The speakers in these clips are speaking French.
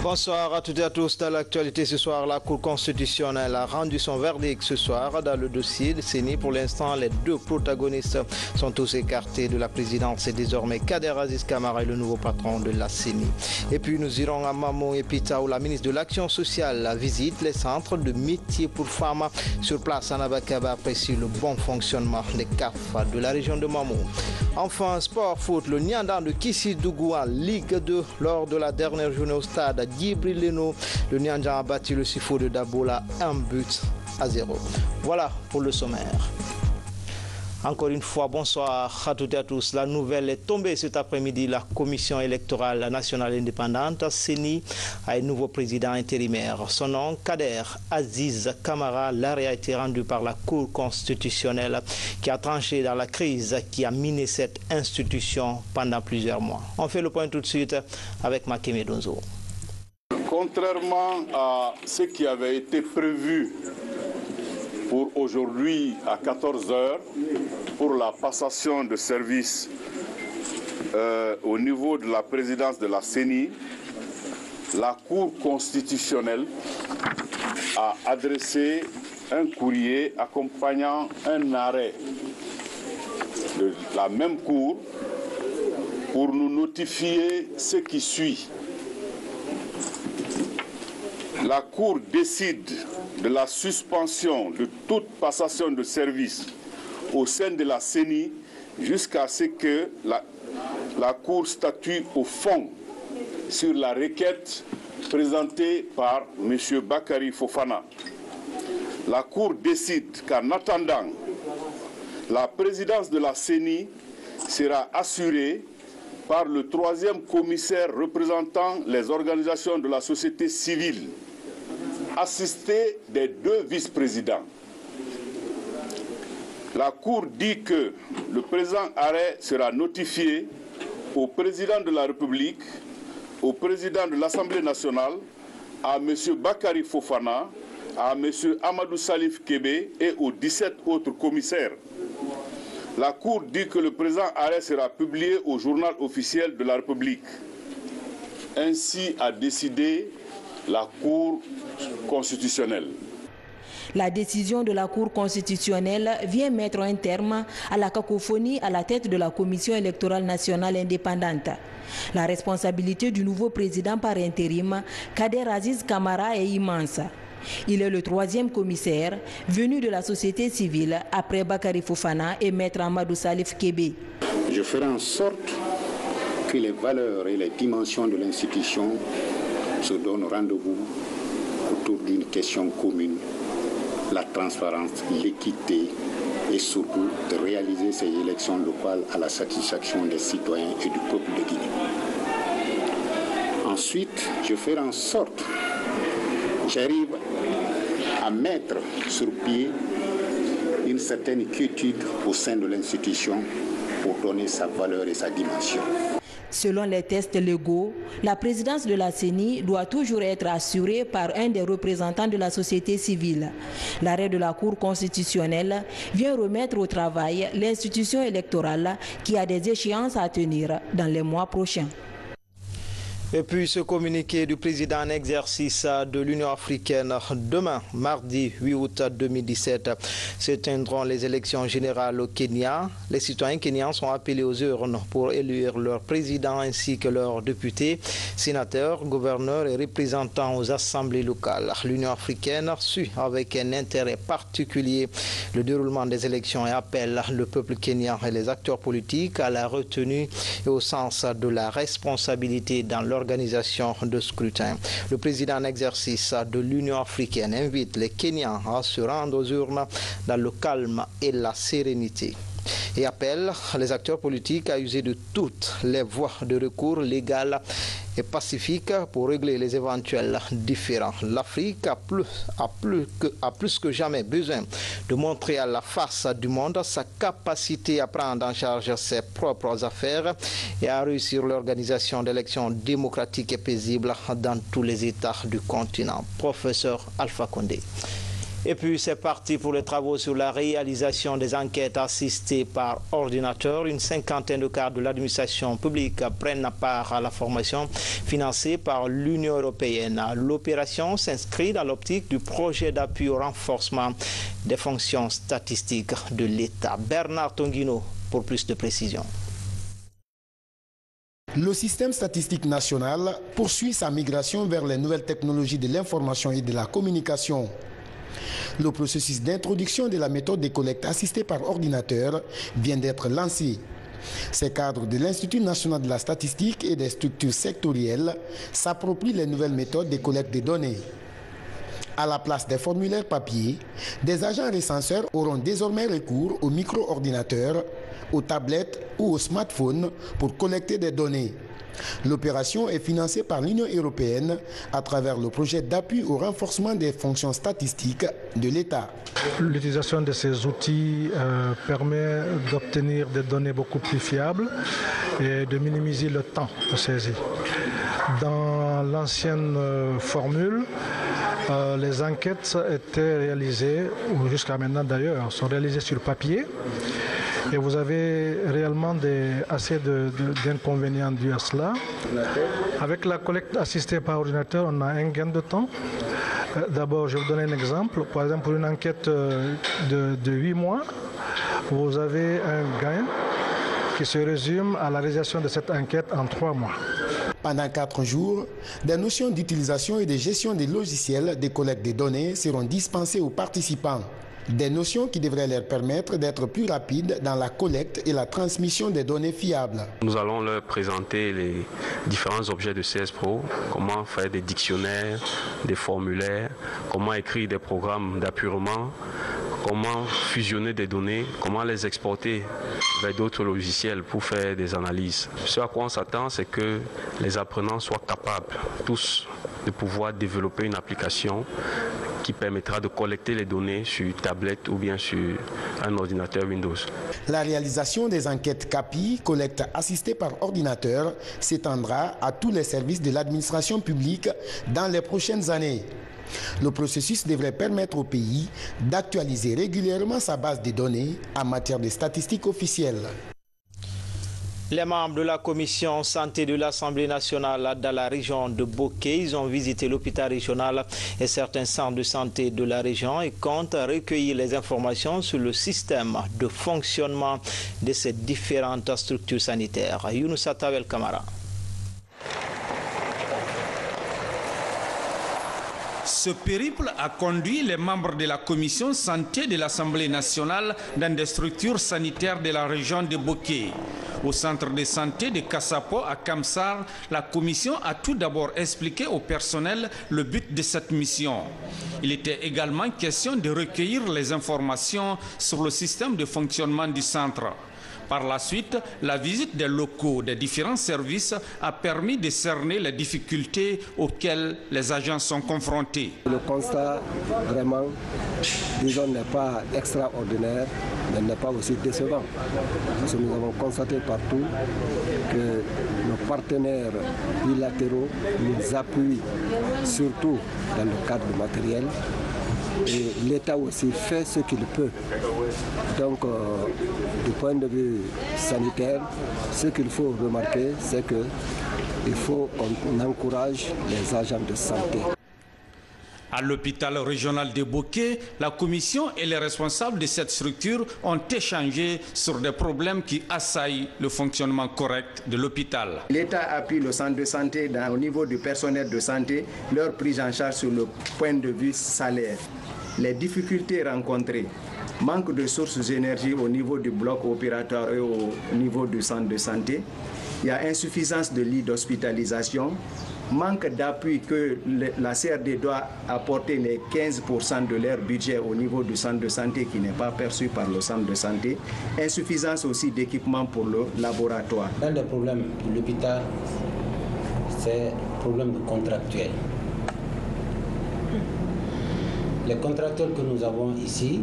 Bonsoir à toutes et à tous. Dans l'actualité ce soir, la Cour constitutionnelle a rendu son verdict ce soir dans le dossier de CENI. Pour l'instant, les deux protagonistes sont tous écartés de la présidence. Et désormais, Kader Aziz Kamara est le nouveau patron de la CENI. Et puis nous irons à Mamo et Pita où la ministre de l'Action sociale visite les centres de métiers pour femmes. Sur place, Anabakaba apprécie le bon fonctionnement des CAF de la région de Mamo. Enfin, sport foot, le Nianda de Kissidougou en Ligue 2 lors de la dernière journée au stade Djibril Leno. Le Nianda a battu le Sifo de Dabola 1-0. Voilà pour le sommaire. Encore une fois, bonsoir à toutes et à tous. La nouvelle est tombée cet après-midi. La Commission électorale nationale indépendante, CENI, a un nouveau président intérimaire. Son nom, Kader Aziz Kamara. L'arrêt a été rendu par la Cour constitutionnelle qui a tranché dans la crise qui a miné cette institution pendant plusieurs mois. On fait le point tout de suite avec Makeme Donzo. Contrairement à ce qui avait été prévu pour aujourd'hui à 14 h pour la passation de service au niveau de la présidence de la CENI, la Cour constitutionnelle a adressé un courrier accompagnant un arrêt de la même Cour pour nous notifier ce qui suit. La Cour décide de la suspension de toute passation de service au sein de la CENI jusqu'à ce que la Cour statue au fond sur la requête présentée par M. Bakary Fofana. La Cour décide qu'en attendant, la présidence de la CENI sera assurée par le troisième commissaire représentant les organisations de la société civile, assisté des deux vice-présidents. La Cour dit que le présent arrêt sera notifié au président de la République, au président de l'Assemblée nationale, à M. Bakary Fofana, à M. Amadou Salif Kébé et aux 17 autres commissaires. La Cour dit que le présent arrêt sera publié au journal officiel de la République. Ainsi a décidé la Cour constitutionnelle. La décision de la Cour constitutionnelle vient mettre un terme à la cacophonie à la tête de la Commission électorale nationale indépendante. La responsabilité du nouveau président par intérim, Kader Aziz Kamara, est immense. Il est le troisième commissaire venu de la société civile après Bakary Fofana et Maître Amadou Salif Kébé. Je ferai en sorte que les valeurs et les dimensions de l'institution se donnent rendez-vous autour d'une question commune, la transparence, l'équité et surtout de réaliser ces élections locales à la satisfaction des citoyens et du peuple de Guinée. Ensuite, je ferai en sorte que j'arrive à mettre sur pied une certaine quiétude au sein de l'institution pour donner sa valeur et sa dimension. Selon les tests légaux, la présidence de la CENI doit toujours être assurée par un des représentants de la société civile. L'arrêt de la Cour constitutionnelle vient remettre au travail l'institution électorale qui a des échéances à tenir dans les mois prochains. Et puis ce communiqué du président en exercice de l'Union africaine, demain, mardi 8 août 2017, s'éteindront les élections générales au Kenya. Les citoyens kenyans sont appelés aux urnes pour élire leur président ainsi que leurs députés, sénateurs, gouverneurs et représentants aux assemblées locales. L'Union africaine suit avec un intérêt particulier le déroulement des élections et appelle le peuple kenyan et les acteurs politiques à la retenue et au sens de la responsabilité dans l'organisation de scrutin. Le président en exercice de l'Union africaine invite les Kenyans à se rendre aux urnes dans le calme et la sérénité et appelle les acteurs politiques à user de toutes les voies de recours légales et pacifiques pour régler les éventuels différends. L'Afrique a plus que jamais besoin de montrer à la face du monde sa capacité à prendre en charge ses propres affaires et à réussir l'organisation d'élections démocratiques et paisibles dans tous les États du continent. Professeur Alpha Condé. Et puis c'est parti pour les travaux sur la réalisation des enquêtes assistées par ordinateur. Une cinquantaine de cadres de l'administration publique prennent part à la formation financée par l'Union européenne. L'opération s'inscrit dans l'optique du projet d'appui au renforcement des fonctions statistiques de l'État. Bernard Tonguino pour plus de précisions. Le système statistique national poursuit sa migration vers les nouvelles technologies de l'information et de la communication. Le processus d'introduction de la méthode de collecte assistée par ordinateur vient d'être lancé. Ces cadres de l'Institut national de la statistique et des structures sectorielles s'approprient les nouvelles méthodes de collecte des données. À la place des formulaires papier, des agents recenseurs auront désormais recours aux micro-ordinateurs, aux tablettes ou aux smartphones pour collecter des données. L'opération est financée par l'Union européenne à travers le projet d'appui au renforcement des fonctions statistiques de l'État. L'utilisation de ces outils permet d'obtenir des données beaucoup plus fiables et de minimiser le temps de saisie. Dans l'ancienne formule, les enquêtes étaient réalisées, ou jusqu'à maintenant d'ailleurs, sont réalisées sur papier. Et vous avez réellement assez d'inconvénients dus à cela. Avec la collecte assistée par ordinateur, on a un gain de temps. D'abord, je vais vous donner un exemple. Par exemple, pour une enquête de 8 mois, vous avez un gain qui se résume à la réalisation de cette enquête en 3 mois. Pendant 4 jours, des notions d'utilisation et de gestion des logiciels de collecte des données seront dispensées aux participants. Des notions qui devraient leur permettre d'être plus rapides dans la collecte et la transmission des données fiables. Nous allons leur présenter les différents objets de CS Pro, comment faire des dictionnaires, des formulaires, comment écrire des programmes d'appurement, comment fusionner des données, comment les exporter vers d'autres logiciels pour faire des analyses. Ce à quoi on s'attend, c'est que les apprenants soient capables tous de pouvoir développer une application qui permettra de collecter les données sur tablette ou bien sur un ordinateur Windows. La réalisation des enquêtes CAPI, collecte assistée par ordinateur, s'étendra à tous les services de l'administration publique dans les prochaines années. Le processus devrait permettre au pays d'actualiser régulièrement sa base de données en matière de statistiques officielles. Les membres de la commission santé de l'Assemblée nationale dans la région de Bokeh, ils ont visité l'hôpital régional et certains centres de santé de la région et comptent recueillir les informations sur le système de fonctionnement de ces différentes structures sanitaires. Younoussa Tawel Kamara. Ce périple a conduit les membres de la commission santé de l'Assemblée nationale dans des structures sanitaires de la région de Bokeh. Au centre de santé de Kassapo à Kamsar, la commission a tout d'abord expliqué au personnel le but de cette mission. Il était également question de recueillir les informations sur le système de fonctionnement du centre. Par la suite, la visite des locaux des différents services a permis de cerner les difficultés auxquelles les agents sont confrontés. Le constat, vraiment, disons, n'est pas extraordinaire, mais n'est pas aussi décevant. Parce que nous avons constaté partout que nos partenaires bilatéraux nous appuient, surtout dans le cadre du matériel. Et l'État aussi fait ce qu'il peut. Donc, du point de vue sanitaire, ce qu'il faut remarquer, c'est qu'il faut qu'on encourage les agents de santé. À l'hôpital régional de Bokeh, la commission et les responsables de cette structure ont échangé sur des problèmes qui assaillent le fonctionnement correct de l'hôpital. L'État appuie le centre de santé au niveau du personnel de santé, leur prise en charge sur le point de vue salaire. Les difficultés rencontrées, manque de sources d'énergie au niveau du bloc opératoire et au niveau du centre de santé. Il y a insuffisance de lits d'hospitalisation, manque d'appui que la CRD doit apporter les 15% de leur budget au niveau du centre de santé qui n'est pas perçu par le centre de santé. Insuffisance aussi d'équipements pour le laboratoire. Un des problèmes de l'hôpital, c'est le problème contractuel. Les contracteurs que nous avons ici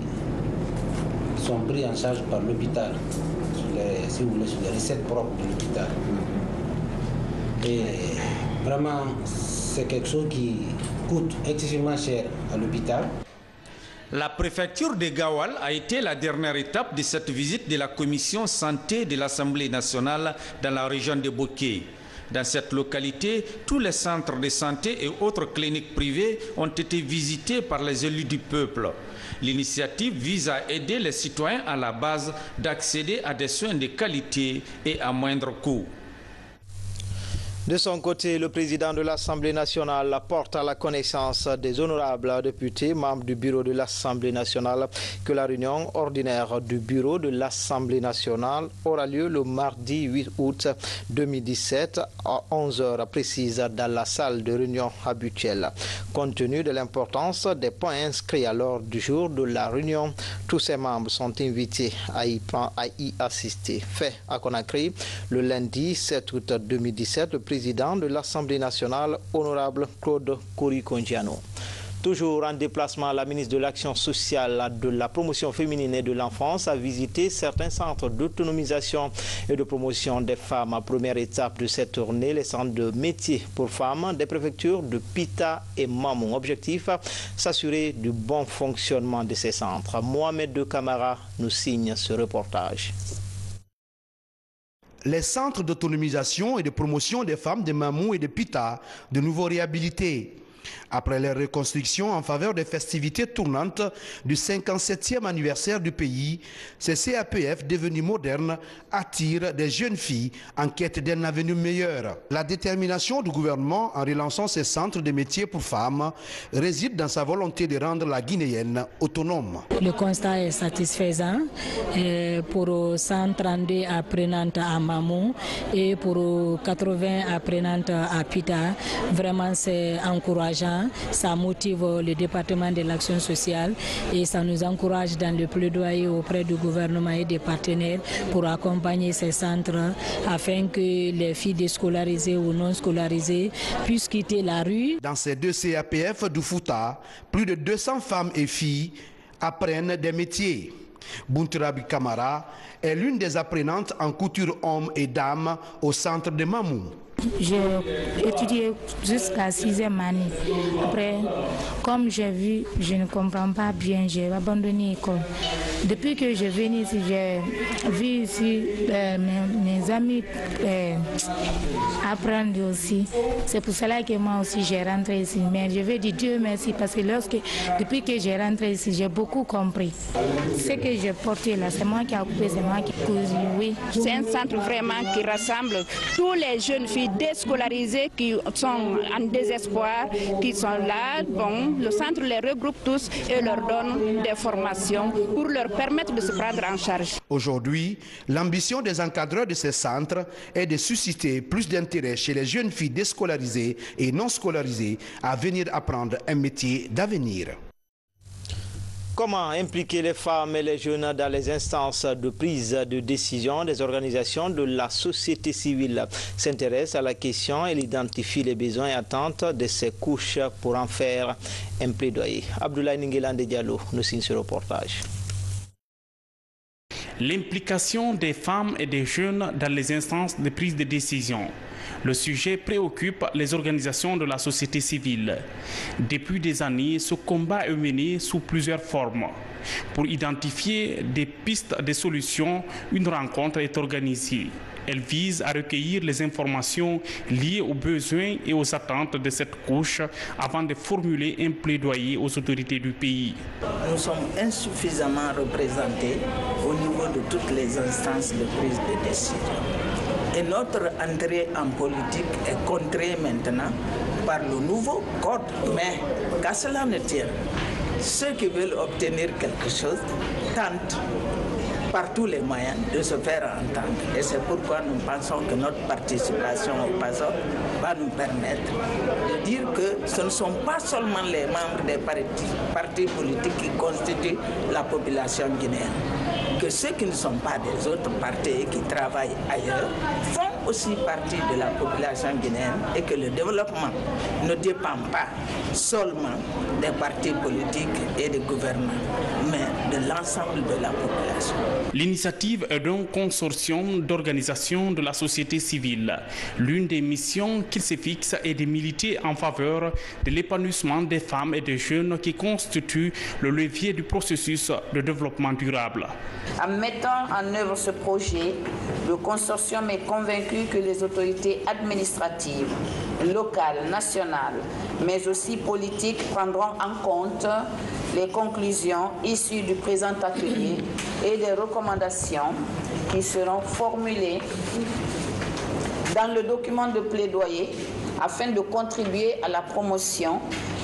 sont pris en charge par l'hôpital, si vous voulez, sur les recettes propres de l'hôpital. Et vraiment, c'est quelque chose qui coûte excessivement cher à l'hôpital. La préfecture de Gawal a été la dernière étape de cette visite de la commission santé de l'Assemblée nationale dans la région de Boké. Dans cette localité, tous les centres de santé et autres cliniques privées ont été visités par les élus du peuple. L'initiative vise à aider les citoyens à la base d'accéder à des soins de qualité et à moindre coût. De son côté, le président de l'Assemblée nationale porte à la connaissance des honorables députés, membres du bureau de l'Assemblée nationale, que la réunion ordinaire du bureau de l'Assemblée nationale aura lieu le mardi 8 août 2017 à 11h précise dans la salle de réunion habituelle. Compte tenu de l'importance des points inscrits à l'ordre du jour de la réunion, tous ses membres sont invités à y assister. Fait à Conakry, le lundi 7 août 2017, le président de l'Assemblée nationale, honorable Claude Kouri-Kondiano. Toujours en déplacement, la ministre de l'Action sociale, de la promotion féminine et de l'enfance a visité certains centres d'autonomisation et de promotion des femmes. Première étape de cette tournée, les centres de métiers pour femmes des préfectures de Pita et Mamou. Objectif, s'assurer du bon fonctionnement de ces centres. Mohamed De Camara nous signe ce reportage. Les centres d'autonomisation et de promotion des femmes de Mamou et de Pita, de nouveau réhabilités. Après leur reconstruction en faveur des festivités tournantes du 57e anniversaire du pays, ces CAPF devenus modernes attirent des jeunes filles en quête d'un avenir meilleur. La détermination du gouvernement en relançant ces centres de métiers pour femmes réside dans sa volonté de rendre la Guinéenne autonome. Le constat est satisfaisant pour 132 apprenantes à Mamou et pour 80 apprenantes à Pita. Vraiment, c'est encourageant. Ça motive le département de l'action sociale et ça nous encourage dans le plaidoyer auprès du gouvernement et des partenaires pour accompagner ces centres afin que les filles déscolarisées ou non scolarisées puissent quitter la rue. Dans ces deux CAPF du Fouta, plus de 200 femmes et filles apprennent des métiers. Bunturabi Kamara est l'une des apprenantes en couture hommes et dames au centre de Mamou. J'ai étudié jusqu'à 6e année. Après, comme j'ai vu, je ne comprends pas bien, j'ai abandonné l'école. Depuis que je viens ici, j'ai vu ici mes amis apprendre aussi. C'est pour cela que moi aussi j'ai rentré ici. Mais je veux dire Dieu merci parce que depuis que j'ai rentré ici, j'ai beaucoup compris. Ce que j'ai porté là, c'est moi qui ai coupé, c'est moi qui ai cousu, oui. C'est un centre vraiment qui rassemble tous les jeunes filles déscolarisées qui sont en désespoir, qui sont là. Bon, le centre les regroupe tous et leur donne des formations pour leur permettre de se prendre en charge. Aujourd'hui, l'ambition des encadreurs de ces centres est de susciter plus d'intérêt chez les jeunes filles déscolarisées et non scolarisées à venir apprendre un métier d'avenir. Comment impliquer les femmes et les jeunes dans les instances de prise de décision des organisations de la société civile s'intéresse à la question et identifie les besoins et attentes de ces couches pour en faire un plaidoyer. Abdoulaye Ningelande Diallo nous signe ce reportage. L'implication des femmes et des jeunes dans les instances de prise de décision. Le sujet préoccupe les organisations de la société civile. Depuis des années, ce combat est mené sous plusieurs formes. Pour identifier des pistes de solutions, une rencontre est organisée. Elle vise à recueillir les informations liées aux besoins et aux attentes de cette couche avant de formuler un plaidoyer aux autorités du pays. Nous sommes insuffisamment représentés au niveau de toutes les instances de prise de décision. Et notre entrée en politique est contrée maintenant par le nouveau code. Mais qu'à cela ne tienne, ceux qui veulent obtenir quelque chose tentent par tous les moyens de se faire entendre. Et c'est pourquoi nous pensons que notre participation au PASOK va nous permettre de dire que ce ne sont pas seulement les membres des partis politiques qui constituent la population guinéenne, que ceux qui ne sont pas des autres partis et qui travaillent ailleurs font aussi partie de la population guinéenne et que le développement ne dépend pas seulement des partis politiques et des gouvernements, mais de l'ensemble de la population. L'initiative est d'un consortium d'organisations de la société civile. L'une des missions qu'il se fixe est de militer en faveur de l'épanouissement des femmes et des jeunes qui constituent le levier du processus de développement durable. En mettant en œuvre ce projet, le consortium est convaincu que les autorités administratives, locales, nationales, mais aussi politiques prendront en compte les conclusions issues du présent atelier et des recommandations qui seront formulées dans le document de plaidoyer afin de contribuer à la promotion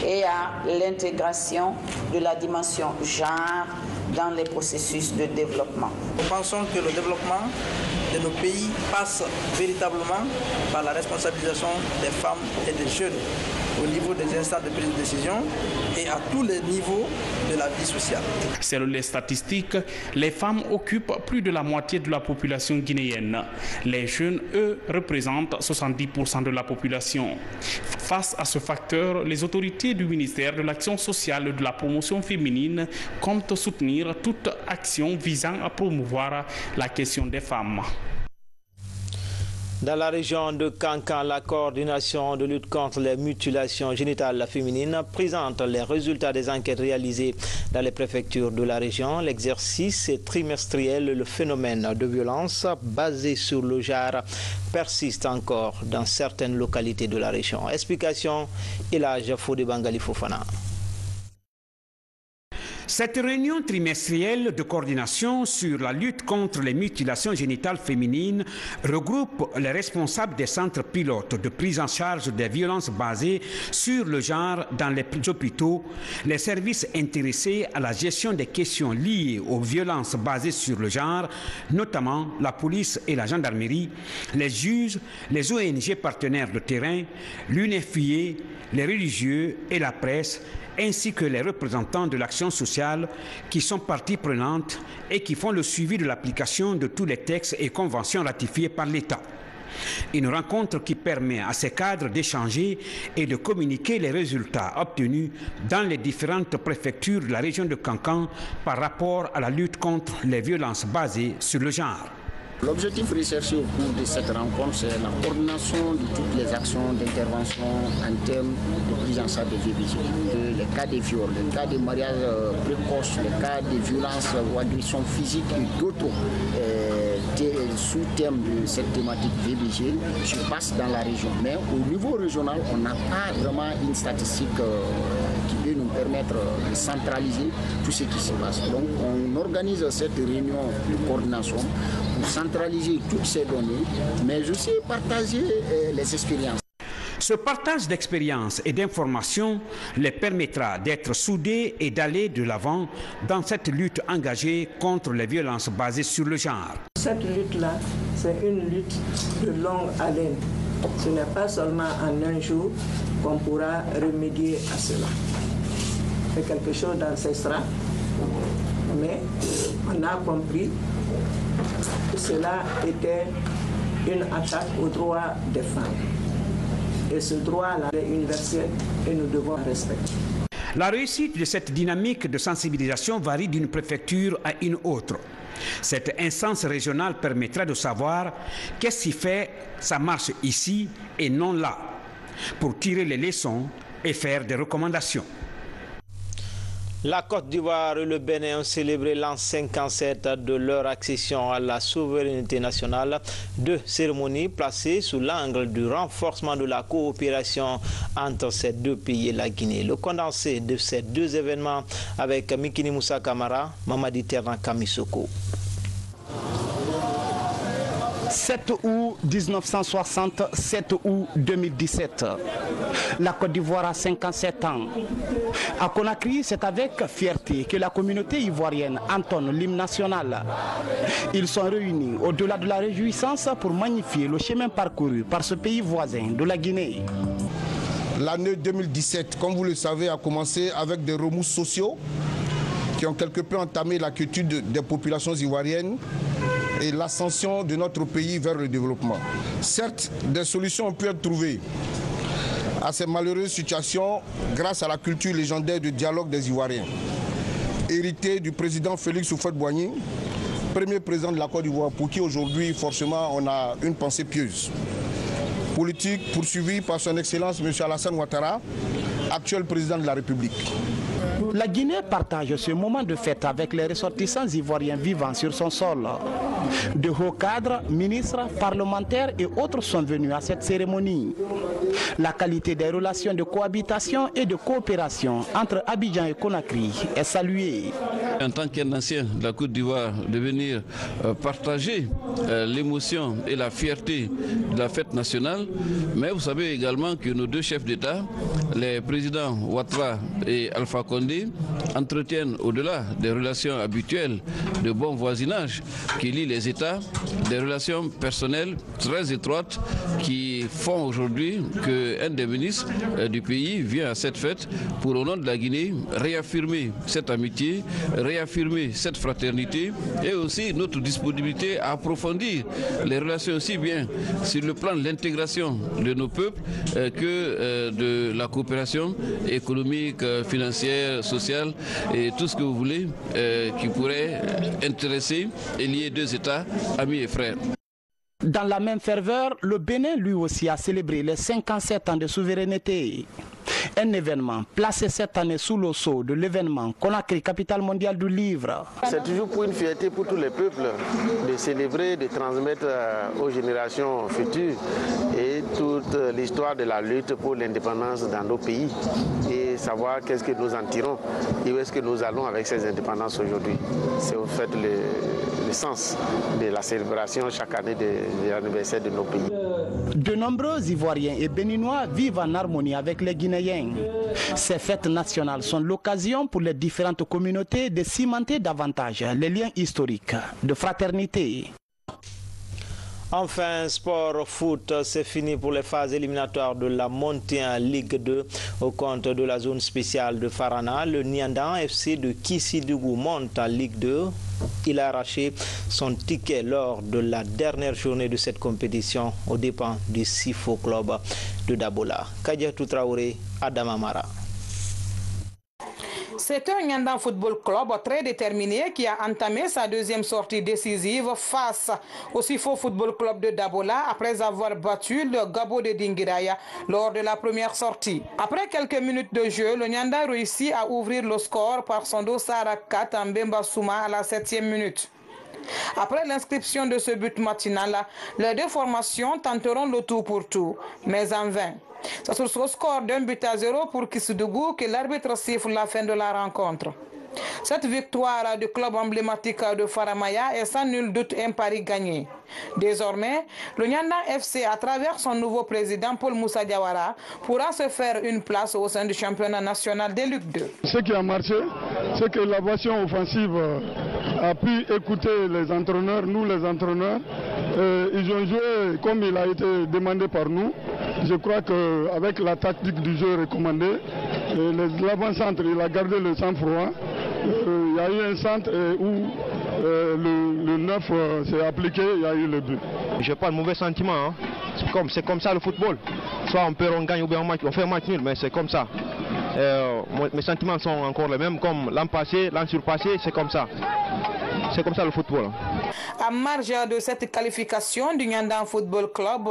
et à l'intégration de la dimension genre dans les processus de développement. Nous pensons que le développement de nos pays passe véritablement par la responsabilisation des femmes et des jeunes au niveau des instances de prise de décision et à tous les niveaux de la vie sociale. Selon les statistiques, les femmes occupent plus de la moitié de la population guinéenne. Les jeunes, eux, représentent 70% de la population. Face à ce facteur, les autorités du ministère de l'Action sociale et de la promotion féminine comptent soutenir toute action visant à promouvoir la question des femmes. Dans la région de Kankan, la coordination de lutte contre les mutilations génitales féminines présente les résultats des enquêtes réalisées dans les préfectures de la région. L'exercice est trimestriel. Le phénomène de violence basé sur le genre persiste encore dans certaines localités de la région. Explication, Elhadji Fodé Bangali Fofana. Cette réunion trimestrielle de coordination sur la lutte contre les mutilations génitales féminines regroupe les responsables des centres pilotes de prise en charge des violences basées sur le genre dans les hôpitaux, les services intéressés à la gestion des questions liées aux violences basées sur le genre, notamment la police et la gendarmerie, les juges, les ONG partenaires de terrain, l'UNFPA, les religieux et la presse, ainsi que les représentants de l'action sociale qui sont parties prenantes et qui font le suivi de l'application de tous les textes et conventions ratifiés par l'État. Une rencontre qui permet à ces cadres d'échanger et de communiquer les résultats obtenus dans les différentes préfectures de la région de Kankan par rapport à la lutte contre les violences basées sur le genre. L'objectif recherché au cours de cette rencontre, c'est la coordination de toutes les actions d'intervention en termes de prise en charge des VBG. Les cas de viol, les cas de mariage précoce, les cas de violence ou agression physique et d'autres sous-thèmes de cette thématique VBG se passent dans la région. Mais au niveau régional, on n'a pas vraiment une statistique qui peut nous permettre de centraliser tout ce qui se passe. Donc on organise cette réunion de coordination pour centraliser toutes ces données, mais aussi partager les expériences. Ce partage d'expériences et d'informations les permettra d'être soudés et d'aller de l'avant dans cette lutte engagée contre les violences basées sur le genre. Cette lutte-là, c'est une lutte de longue haleine. Ce n'est pas seulement en un jour qu'on pourra remédier à cela. C'est quelque chose d'ancestral, mais on a compris que cela était une attaque aux droits des femmes. Et ce droit-là est universel et nous devons respecter. La réussite de cette dynamique de sensibilisation varie d'une préfecture à une autre. Cette instance régionale permettra de savoir qu'est-ce qui fait ça marche ici et non là, pour tirer les leçons et faire des recommandations. La Côte d'Ivoire et le Bénin ont célébré l'an 57 de leur accession à la souveraineté nationale. Deux cérémonies placées sous l'angle du renforcement de la coopération entre ces deux pays et la Guinée. Le condensé de ces deux événements avec Mikini Moussa Kamara, Mamadi Ternan Kamisoko. 7 août 1960, 7 août 2017. La Côte d'Ivoire a 57 ans. À Conakry, c'est avec fierté que la communauté ivoirienne entonne l'hymne national. Ils sont réunis au-delà de la réjouissance pour magnifier le chemin parcouru par ce pays voisin de la Guinée. L'année 2017, comme vous le savez, a commencé avec des remous sociaux qui ont quelque peu entamé la quiétude des populations ivoiriennes et l'ascension de notre pays vers le développement. Certes, des solutions ont pu être trouvées à ces malheureuses situations grâce à la culture légendaire du dialogue des Ivoiriens, hérité du président Félix Houphouët-Boigny, premier président de la Côte d'Ivoire, pour qui aujourd'hui, forcément, on a une pensée pieuse. Politique poursuivie par son Excellence M. Alassane Ouattara, actuel président de la République. La Guinée partage ce moment de fête avec les ressortissants ivoiriens vivant sur son sol. De hauts cadres, ministres, parlementaires et autres sont venus à cette cérémonie. La qualité des relations de cohabitation et de coopération entre Abidjan et Conakry est saluée. En tant qu'un ancien de la Côte d'Ivoire, de venir partager l'émotion et la fierté de la fête nationale, mais vous savez également que nos deux chefs d'État, les présidents Ouattara et Alpha Condé, entretiennent au-delà des relations habituelles de bon voisinage qui lient les États, des relations personnelles très étroites qui font aujourd'hui qu'un des ministres du pays vient à cette fête pour, au nom de la Guinée, réaffirmer cette amitié, réaffirmer cette fraternité et aussi notre disponibilité à approfondir les relations aussi bien sur le plan de l'intégration de nos peuples que de la coopération économique, financière, sociale et tout ce que vous voulez qui pourrait intéresser et lier deux États, amis et frères. Dans la même ferveur, le Bénin lui aussi a célébré les 57 ans de souveraineté. Un événement placé cette année sous le sceau de l'événement Conakry, capitale mondiale du livre. C'est toujours pour une fierté pour tous les peuples de célébrer, de transmettre aux générations futures et toute l'histoire de la lutte pour l'indépendance dans nos pays et savoir qu'est-ce que nous en tirons et où est-ce que nous allons avec ces indépendances aujourd'hui. C'est au fait le sens de la célébration chaque année de l'anniversaire de nos pays. De nombreux Ivoiriens et Béninois vivent en harmonie avec les Guinéens. Ces fêtes nationales sont l'occasion pour les différentes communautés de cimenter davantage les liens historiques de fraternité. Enfin, sport foot, c'est fini pour les phases éliminatoires de la montée en Ligue 2 au compte de la zone spéciale de Farana. Le Nyandan FC de Kissidougou monte en Ligue 2. Il a arraché son ticket lors de la dernière journée de cette compétition aux dépens du Sifo Club de Dabola. Kadiatou Traoré, Adam Amara. C'est un Nyandan Football Club très déterminé qui a entamé sa deuxième sortie décisive face au Sifo Football Club de Dabola après avoir battu le Gabo de Dingiraya lors de la première sortie. Après quelques minutes de jeu, le Nyandan réussit à ouvrir le score par son dossard 4 en Bemba Souma à la 7e minute. Après l'inscription de ce but matinal, les deux formations tenteront le tout pour tout, mais en vain. C'est sur ce score d'un but à 0 pour Kissidougou que l'arbitre siffle la fin de la rencontre. Cette victoire du club emblématique de Faramaya est sans nul doute un pari gagné. Désormais, le Nyandan FC, à travers son nouveau président Paul Moussa Diawara, pourra se faire une place au sein du championnat national de Ligue 2. Ce qui a marché, c'est que la version offensive a pu écouter les entraîneurs, nous les entraîneurs. Ils ont joué comme il a été demandé par nous. Je crois qu'avec la tactique du jeu recommandée, l'avant-centre, il a gardé le sang-froid. Il y a eu un centre où le 9 s'est appliqué, il y a eu le but. Je n'ai pas de mauvais sentiment. Hein. C'est comme ça le football. Soit on perd, on gagne, ou bien on fait un match nul, mais c'est comme ça. Mes sentiments sont encore les mêmes, comme l'an passé, l'an surpassé, c'est comme ça. C'est comme ça le football. À marge de cette qualification du Nyandan Football Club,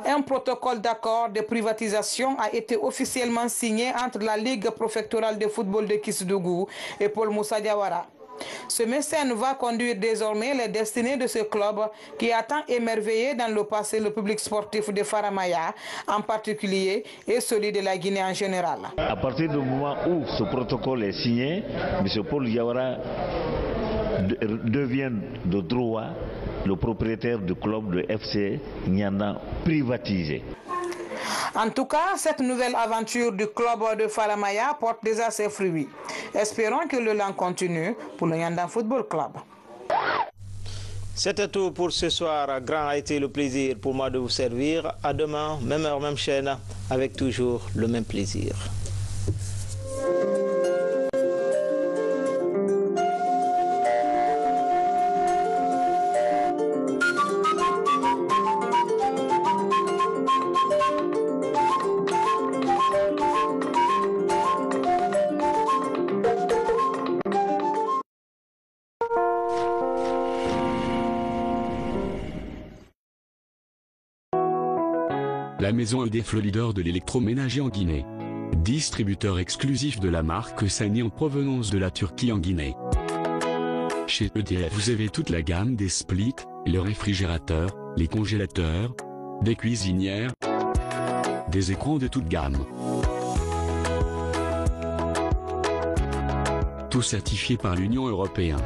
un protocole d'accord de privatisation a été officiellement signé entre la Ligue préfectorale de football de Kissidougou et Paul Moussa Diawara. Ce mécène va conduire désormais les destinées de ce club qui a tant émerveillé dans le passé le public sportif de Faramaya en particulier et celui de la Guinée en général. À partir du moment où ce protocole est signé, M. Paul Diawara devient de droit le propriétaire du club de FC Nyandan privatisé. En tout cas, cette nouvelle aventure du club de Faramaya porte déjà ses fruits. Espérons que le l'élan continue pour le Nyandan Football Club. C'était tout pour ce soir. Grand a été le plaisir pour moi de vous servir. À demain, même heure, même chaîne, avec toujours le même plaisir. la maison EDF, le leader de l'électroménager en Guinée. Distributeur exclusif de la marque Sany en provenance de la Turquie en Guinée. Chez EDF, vous avez toute la gamme des splits, les réfrigérateurs, les congélateurs, des cuisinières, des écrans de toute gamme. Tout certifié par l'Union européenne.